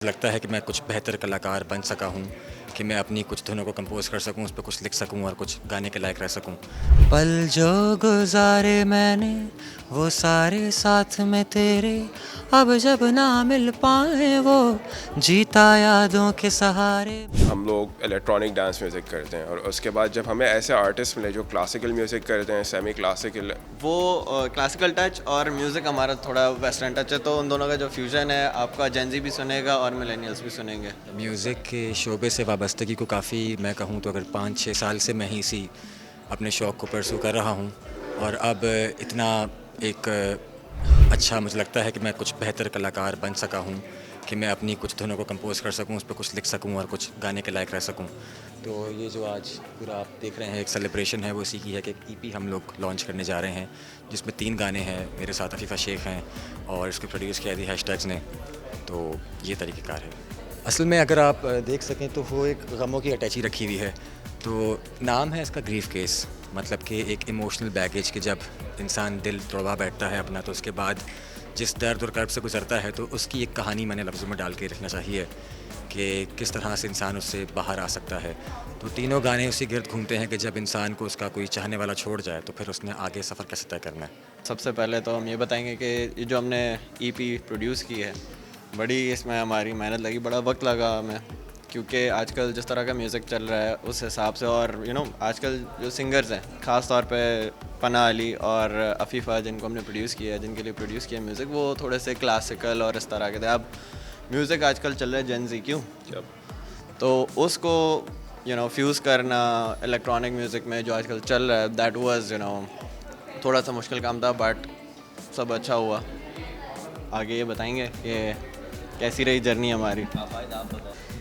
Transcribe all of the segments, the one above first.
लगता है कि मैं कुछ बेहतर कलाकार बन सका हूँ कि मैं अपनी कुछ धुनों को कंपोज कर सकूँ, उस पे कुछ लिख सकूँ और कुछ गाने के लायक रह सकूँ। पल जो गुज़ारे मैंने वो सारे साथ में तेरे, अब जब ना मिल पाए वो जीता यादों के सहारे। हम लोग इलेक्ट्रॉनिक डांस म्यूज़िक करते हैं और उसके बाद जब हमें ऐसे आर्टिस्ट मिले जो क्लासिकल म्यूज़िक करते हैं, सेमी क्लासिकल, वो क्लासिकल टच और म्यूज़िक हमारा थोड़ा वेस्टर्न टच है, तो उन दोनों का जो फ्यूजन है आपका जेनजी भी सुनेगा और मिलेनियल्स भी सुनेंगे। म्यूज़िक के शोबे से वाबस्तगी को काफ़ी, मैं कहूँ तो अगर 5-6 साल से मैं ही इसी अपने शौक़ को परसू कर रहा हूँ और अब इतना एक अच्छा मुझे लगता है कि मैं कुछ बेहतर कलाकार बन सका हूँ कि मैं अपनी कुछ धुनों को कंपोज कर सकूँ, उस पर कुछ लिख सकूँ और कुछ गाने के लायक रह सकूँ। तो ये जो आज पूरा आप देख रहे हैं एक सेलिब्रेशन है, वो इसी की है कि एक ईपी हम लोग लॉन्च करने जा रहे हैं जिसमें 3 गाने हैं। मेरे साथ अफीफ़ा शेख हैं और इसको प्रोड्यूस किया थी हैशटैग्स ने। तो ये तरीक़ेकार है। असल में अगर आप देख सकें तो वो एक गमों की अटैची रखी हुई है। तो नाम है इसका ग्रीफ केस, मतलब कि एक इमोशनल बैगेज कि जब इंसान दिल तोड़वा बैठता है अपना, तो उसके बाद जिस दर्द और कर्ब से गुजरता है, तो उसकी एक कहानी मैंने लफ्ज़ों में डाल के रखना चाहिए कि किस तरह से इंसान उससे बाहर आ सकता है। तो तीनों गाने उसी गिर्द घूमते हैं कि जब इंसान को उसका कोई चाहने वाला छोड़ जाए तो फिर उसने आगे सफ़र कैसे तय करना है। सबसे पहले तो हम ये बताएंगे कि ये जो हमने ईपी प्रोड्यूस की है, बड़ी इसमें हमारी मेहनत लगी, बड़ा वक्त लगा हमें, क्योंकि आजकल जिस तरह का म्यूज़िक चल रहा है उस हिसाब से, और आजकल जो सिंगर्स हैं ख़ास तौर पे पना अली और अफीफ़ा जिनको हमने प्रोड्यूस किया है, जिनके लिए प्रोड्यूस किया म्यूज़िक, वो थोड़े से क्लासिकल और इस तरह के थे। अब म्यूज़िक आजकल चल रहा है जेनजी, क्यों? तो उसको फ्यूज़ करना इलेक्ट्रॉनिक म्यूज़िक में जो आजकल चल रहा है, दैट वाज थोड़ा सा मुश्किल काम था, बट सब अच्छा हुआ। आगे ये बताएंगे कि कैसी रही जर्नी हमारी।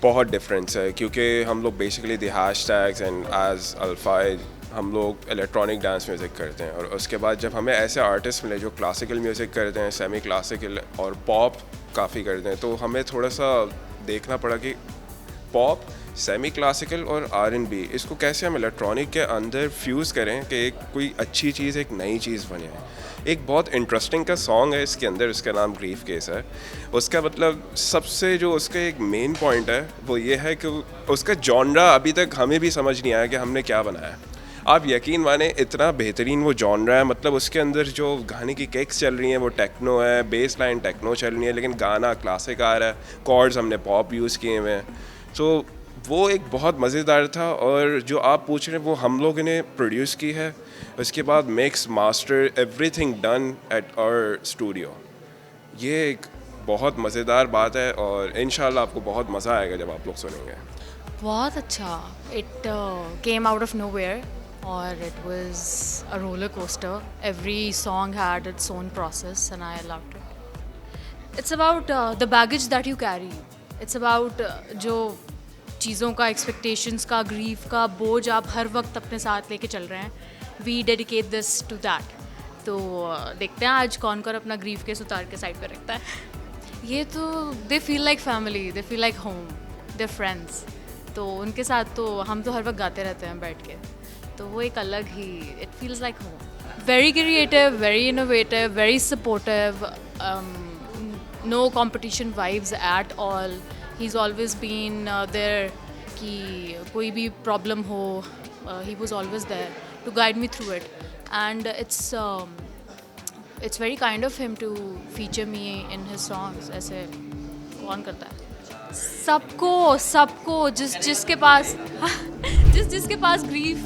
बहुत डिफरेंस है क्योंकि हम लोग बेसिकली द हैशटैग्स एंड एज अल्फाइज हम लोग इलेक्ट्रॉनिक डांस म्यूज़िक करते हैं और उसके बाद जब हमें ऐसे आर्टिस्ट मिले जो क्लासिकल म्यूज़िक करते हैं, सेमी क्लासिकल और पॉप काफ़ी करते हैं, तो हमें थोड़ा सा देखना पड़ा कि पॉप, सेमी क्लासिकल और R&B इसको कैसे हम इलेक्ट्रॉनिक के अंदर फ्यूज़ करें कि एक कोई अच्छी चीज़, एक नई चीज़ बने। एक बहुत इंटरेस्टिंग का सॉन्ग है इसके अंदर, उसका नाम ग्रीफ केस है। उसका मतलब सबसे जो उसका एक मेन पॉइंट है वो ये है कि उसका जॉनरा अभी तक हमें भी समझ नहीं आया कि हमने क्या बनाया। आप यकीन माने इतना बेहतरीन वो जॉनरा है, मतलब उसके अंदर जो गाने की किक्स चल रही हैं वो टेक्नो है, बेस लाइन टेक्नो चल रही है, लेकिन गाना क्लासिक आ रहा है, कॉर्ड्स हमने पॉप यूज़ किए हुए हैं। तो वो एक बहुत मज़ेदार था और जो आप पूछ रहे हैं वो हम लोगों ने प्रोड्यूस की है। उसके बाद mix, master, everything done at our studio. ये एक बहुत मज़ेदार बात है और इंशाल्लाह आपको बहुत मज़ा आएगा जब आप लोग सुनेंगे। बहुत अच्छा। It came out of nowhere और it was a roller coaster. Every song had its own process and I loved it. It's about the baggage that you carry. It's about जो चीज़ों का, एक्सपेक्टेशंस का, ग्रीफ का बोझ आप हर वक्त अपने साथ लेके चल रहे हैं. We dedicate this to that. तो देखते हैं आज कौन कौन अपना ग्रीफ केस उतार के साइड पे रखता है. ये तो they feel like family, they feel like home, they friends. तो उनके साथ तो हम तो हर वक्त गाते रहते हैं बैठ के, तो वो एक अलग ही, it feels like home. Very creative, very innovative, very supportive, no competition vibes at all. He's always been there कि कोई भी प्रॉब्लम हो, he was always there to guide me through it. And it's very kind of him to feature me in his songs. ऐसे कौन करता है? सबको जिसके पास जिसके पास ग्रीफ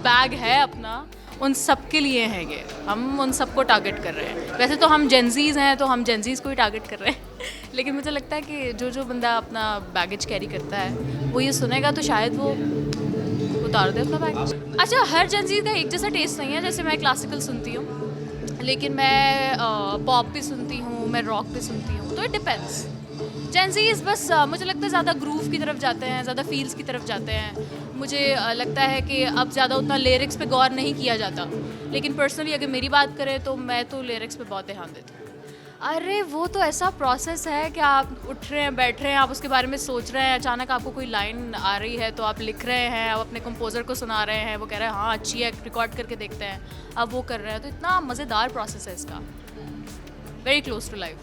बैग है अपना, उन सब के लिए हैं ये. हम उन सबको टारगेट कर रहे हैं. वैसे तो हम जेनजीज हैं तो हम जेनजीज को ही टारगेट कर रहे हैं लेकिन मुझे लगता है कि जो बंदा अपना बैगेज कैरी करता है वो ये सुनेगा तो शायद वो उतार दे अपना बैगेज. अच्छा, हर जेनजी का एक जैसा टेस्ट नहीं है. जैसे मैं क्लासिकल सुनती हूँ लेकिन मैं पॉप भी सुनती हूँ, मैं रॉक भी सुनती हूँ, तो इट डिपेंड्स. जेनजीज बस मुझे लगता है ज़्यादा ग्रूव की तरफ जाते हैं, ज़्यादा फील्स की तरफ जाते हैं. मुझे लगता है कि अब ज़्यादा उतना लिरिक्स पे गौर नहीं किया जाता, लेकिन पर्सनली अगर मेरी बात करें तो मैं तो लिरिक्स पे बहुत ध्यान देती हूँ. अरे वो तो ऐसा प्रोसेस है कि आप उठ रहे हैं, बैठ रहे हैं, आप उसके बारे में सोच रहे हैं, अचानक आपको कोई लाइन आ रही है तो आप लिख रहे हैं, आप अपने कंपोज़र को सुना रहे हैं, वो कह रहे हैं हाँ अच्छी है, रिकॉर्ड करके देखते हैं, अब वो कर रहे हैं. तो इतना मज़ेदार प्रोसेस है इसका, वेरी क्लोज टू लाइफ.